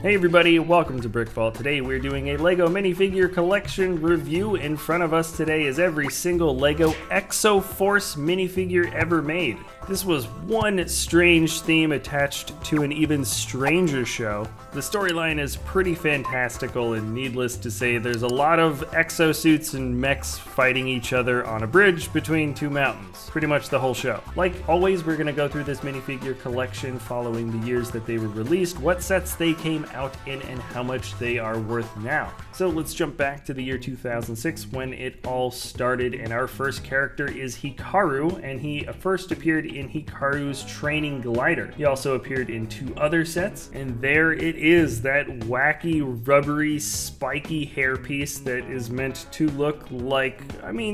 Hey everybody, welcome to BrickVault. Today we're doing a LEGO minifigure collection review. In front of us today is every single LEGO Exo-Force minifigure ever made. This was one strange theme attached to an even stranger show. The storyline is pretty fantastical, and needless to say, there's a lot of exosuits and mechs fighting each other on a bridge between two mountains. Pretty much the whole show. Like always, we're going to go through this minifigure collection following the years that they were released, what sets they came out in, and how much they are worth now. So let's jump back to the year 2006 when it all started, and our first character is Hikaru, and he first appeared in Hikaru's training glider. He also appeared in two other sets, and there it is, that wacky, rubbery, spiky hairpiece that is meant to look like,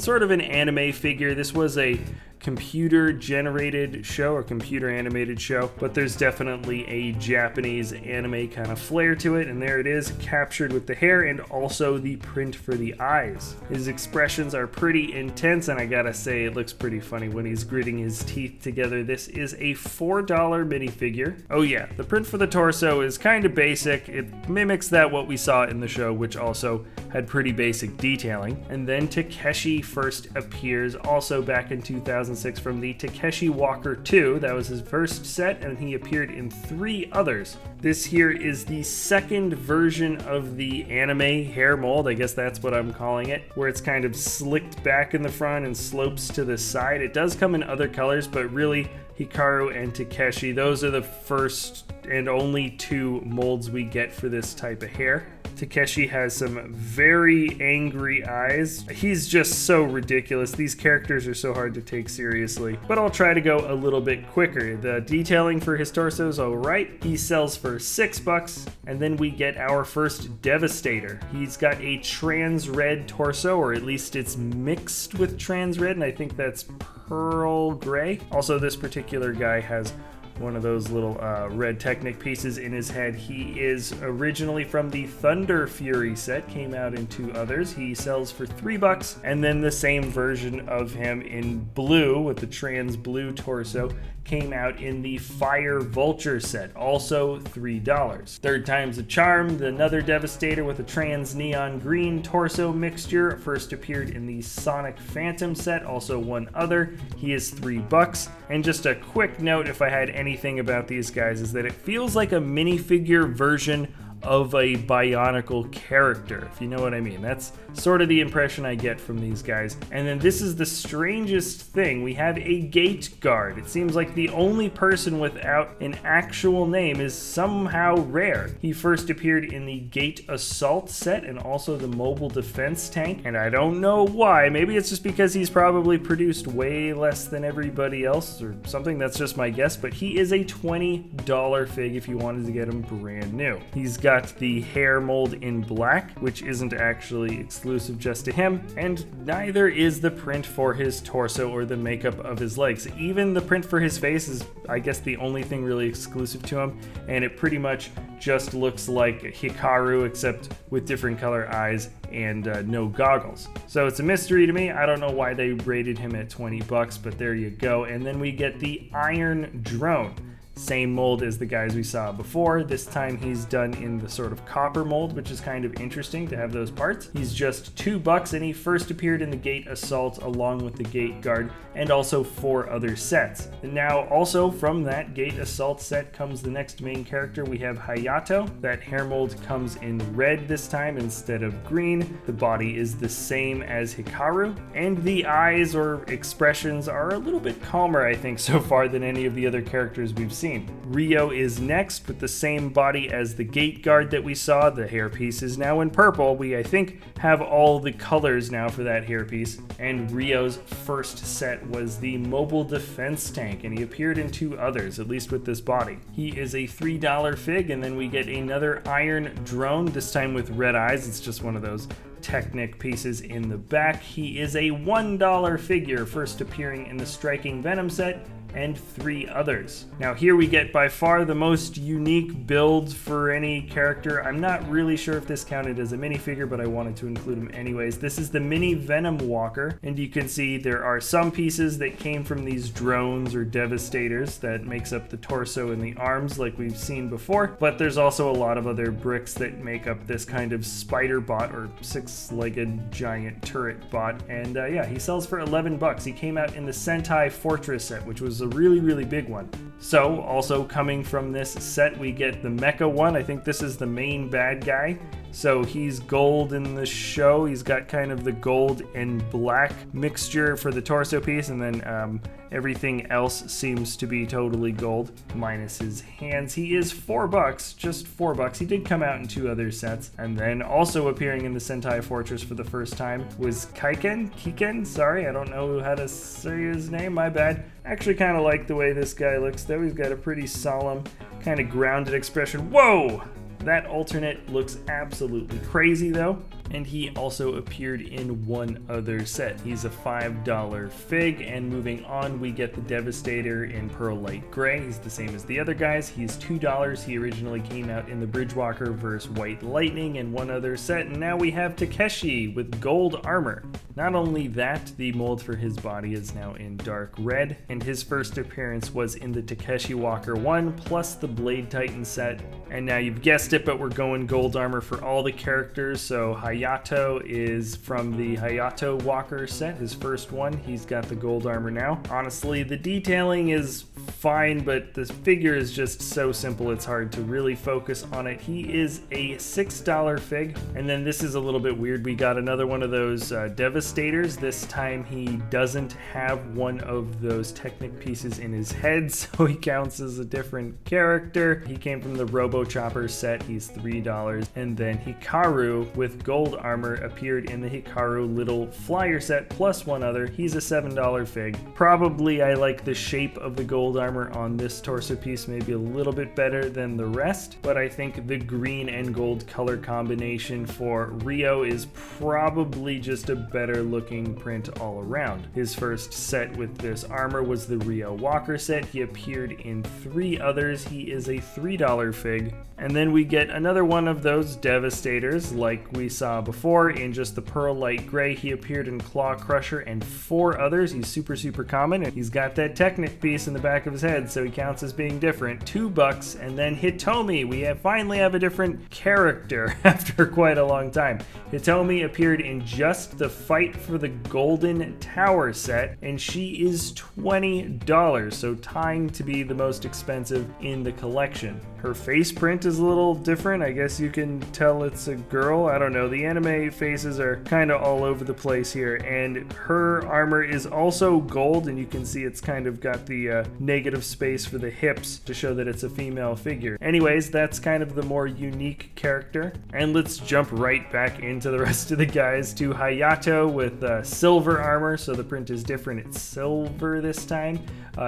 sort of an anime figure. This was a computer generated show or computer animated show, but there's definitely a Japanese anime kind of flair to it, and there it is, captured with the hair and also the print for the eyes. His expressions are pretty intense, and I gotta say it looks pretty funny when he's gritting his teeth together. This is a $4 minifigure. Oh yeah, the print for the torso is kind of basic. It mimics what we saw in the show, which also had pretty basic detailing. And then Takeshi first appears also back in 2006 from the Takeshi Walker 2. That was his first set, and he appeared in 3 others. This here is the second version of the anime hair mold, I guess that's what I'm calling it, where it's kind of slicked back in the front and slopes to the side. It does come in other colors, but really Hikaru and Takeshi, those are the first and only 2 molds we get for this type of hair. Takeshi has some very angry eyes. He's just so ridiculous. These characters are so hard to take seriously, but I'll try to go a little bit quicker. The detailing for his torso is alright. He sells for $6, and then we get our first Devastator. He's got a trans red torso, or at least it's mixed with trans red, and I think that's pearl gray. Also, this particular guy has one of those little red Technic pieces in his head. He is originally from the Thunder Fury set, came out in 2 others. He sells for $3, and then the same version of him in blue with the trans blue torso came out in the Fire Vulture set, also $3. Third time's a charm, another Devastator with a trans neon green torso mixture, first appeared in the Sonic Phantom set, also 1 other. He is $3. And just a quick note, if I had anything about these guys, is that it feels like a minifigure version of a Bionicle character, if you know what I mean. That's sort of the impression I get from these guys. And then this is the strangest thing. We have a gate guard. It seems like the only person without an actual name is somehow rare. He first appeared in the Gate Assault set and also the Mobile Defense Tank, and I don't know why. Maybe it's just because he's probably produced way less than everybody else or something. That's just my guess, but he is a $20 fig if you wanted to get him brand new. He's got the hair mold in black, which isn't actually exclusive just to him, and neither is the print for his torso or the makeup of his legs. Even the print for his face is, I guess, the only thing really exclusive to him, and it pretty much just looks like Hikaru except with different color eyes and no goggles. So it's a mystery to me. I don't know why they rated him at $20, but there you go. And then we get the Iron Drone. Same mold as the guys we saw before. This time he's done in the sort of copper mold, which is kind of interesting to have those parts. He's just $2, and he first appeared in the Gate Assault along with the Gate Guard and also 4 other sets. And now also from that Gate Assault set comes the next main character. We have Hayato. That hair mold comes in red this time instead of green. The body is the same as Hikaru, and the eyes or expressions are a little bit calmer, I think, so far than any of the other characters we've seen. Rio is next with the same body as the Gate Guard that we saw. The hairpiece is now in purple. We, I think, have all the colors now for that hairpiece. And Rio's first set was the Mobile Defense Tank, and he appeared in 2 others, at least with this body. He is a $3 fig, and then we get another Iron Drone, this time with red eyes. It's just one of those Technic pieces in the back. He is a $1 figure, first appearing in the Striking Venom set, and 3 others. Now here we get by far the most unique build for any character. I'm not really sure if this counted as a minifigure, but I wanted to include him anyways. This is the mini Venom Walker, and you can see there are some pieces that came from these drones or Devastators that makes up the torso and the arms like we've seen before, but there's also a lot of other bricks that make up this kind of spider bot or 6-legged giant turret bot, and yeah, he sells for 11 bucks. He came out in the Sentai Fortress set, which was a really big one. So also coming from this set we get the mecha one. I think this is the main bad guy. So he's gold in the show. He's got kind of the gold and black mixture for the torso piece, and then everything else seems to be totally gold, minus his hands. He is 4 bucks, just 4 bucks. He did come out in 2 other sets. And then also appearing in the Sentai Fortress for the first time was Kiken, sorry, I don't know how to say his name, my bad. Actually kind of like the way this guy looks though. He's got a pretty solemn, kind of grounded expression. Whoa! That alternate looks absolutely crazy though. And he also appeared in 1 other set. He's a $5 fig, and moving on we get the Devastator in Pearl Light Gray. He's the same as the other guys. He's $2. He originally came out in the Rio Walker vs. White Lightning and 1 other set, and now we have Takeshi with gold armor. Not only that, the mold for his body is now in dark red, and his first appearance was in the Takeshi Walker 1 plus the Blade Titan set. And now you've guessed it, but we're going gold armor for all the characters. So Hayato is from the Hayato Walker set, his first one. He's got the gold armor now. Honestly, the detailing is fine, but the figure is just so simple it's hard to really focus on it. He is a $6 fig. And then this is a little bit weird. We got another one of those Devastators. This time he doesn't have one of those Technic pieces in his head, so he counts as a different character. He came from the Robo Chopper set. He's $3. And then Hikaru with gold armor appeared in the Hikaru little flyer set plus 1 other. He's a $7 fig. Probably I like the shape of the gold armor on this torso piece maybe a little bit better than the rest, but I think the green and gold color combination for Rio is probably just a better looking print all around. His first set with this armor was the Rio Walker set. He appeared in 3 others. He is a $3 fig. And then we get another one of those Devastators like we saw before in just the Pearl Light Gray. He appeared in Claw Crusher and 4 others. He's super common, and he's got that Technic piece in the back of his head, so he counts as being different. $2. And then Hitomi, we finally have a different character after quite a long time. Hitomi appeared in just the Fight for the Golden Tower set, and she is $20, so tying to be the most expensive in the collection. Her face print is a little different. I guess you can tell it's a girl. I don't know. The anime faces are kind of all over the place here, and her armor is also gold, and you can see it's kind of got the negative space for the hips to show that it's a female figure. Anyways, that's kind of the more unique character. And let's jump right back into the rest of the guys to Hayato with silver armor, so the print is different. It's silver this time.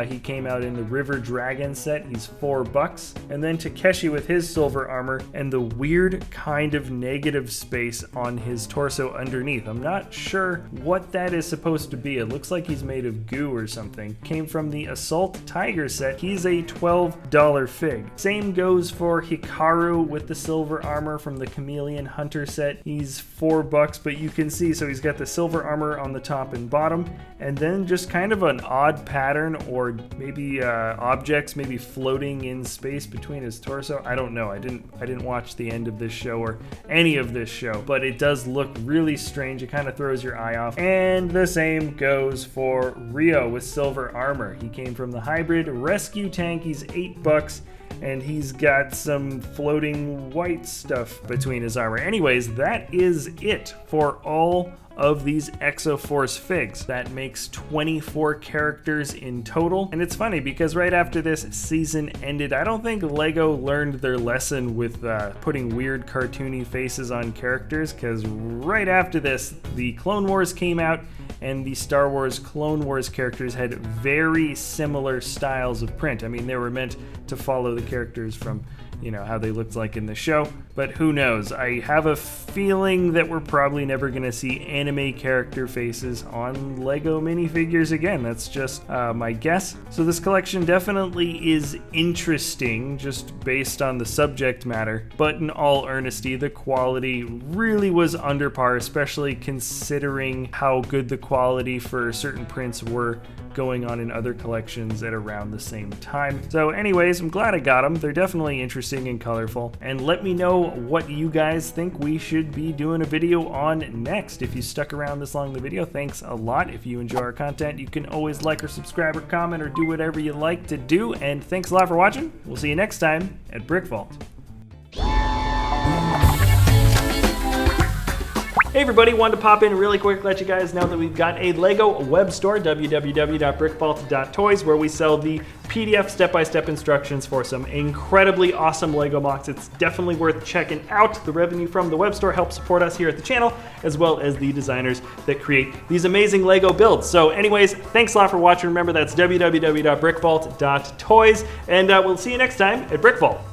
He came out in the River Dragon set. He's $4. And then Takeshi with his silver armor and the weird kind of negative space on his torso underneath. I'm not sure what that is supposed to be. It looks like he's made of goo or something. Came from the Assault Tiger set. He's a $12 fig. Same goes for Hikaru with the silver armor from the Chameleon Hunter set. He's $4, but you can see, so he's got the silver armor on the top and bottom, and then just kind of an odd pattern or maybe objects maybe floating in space between his torso. I don't know. I didn't watch the end of this show or any of this show, but it does look really strange. It kind of throws your eye off. And the same goes for Rio with silver armor. He came from the Hybrid Rescue Tank. He's $8, and he's got some floating white stuff between his armor. Anyways, that is it for all of these Exo-Force figs. That makes 24 characters in total. And it's funny because right after this season ended, I don't think LEGO learned their lesson with putting weird cartoony faces on characters, because right after this, the Clone Wars came out, and the Star Wars Clone Wars characters had very similar styles of print. I mean, they were meant to follow the characters from you know, how they looked like in the show, but who knows? I have a feeling that we're probably never going to see anime character faces on Lego minifigures again. That's just my guess. So this collection definitely is interesting just based on the subject matter, but in all earnesty, the quality really was under par, especially considering how good the quality for certain prints were going on in other collections at around the same time. So anyways, I'm glad I got them. They're definitely interesting and colorful. And let me know what you guys think we should be doing a video on next. If you stuck around this long in the video, thanks a lot. If you enjoy our content, you can always like or subscribe or comment or do whatever you like to do. And thanks a lot for watching. We'll see you next time at BrickVault. Hey everybody, wanted to pop in really quick, let you guys know that we've got a Lego web store, www.brickvault.toys, where we sell the PDF step-by-step instructions for some incredibly awesome Lego MOCs. It's definitely worth checking out. The revenue from the web store helps support us here at the channel, as well as the designers that create these amazing Lego builds. So anyways, thanks a lot for watching. Remember, that's www.brickvault.toys, and we'll see you next time at BrickVault.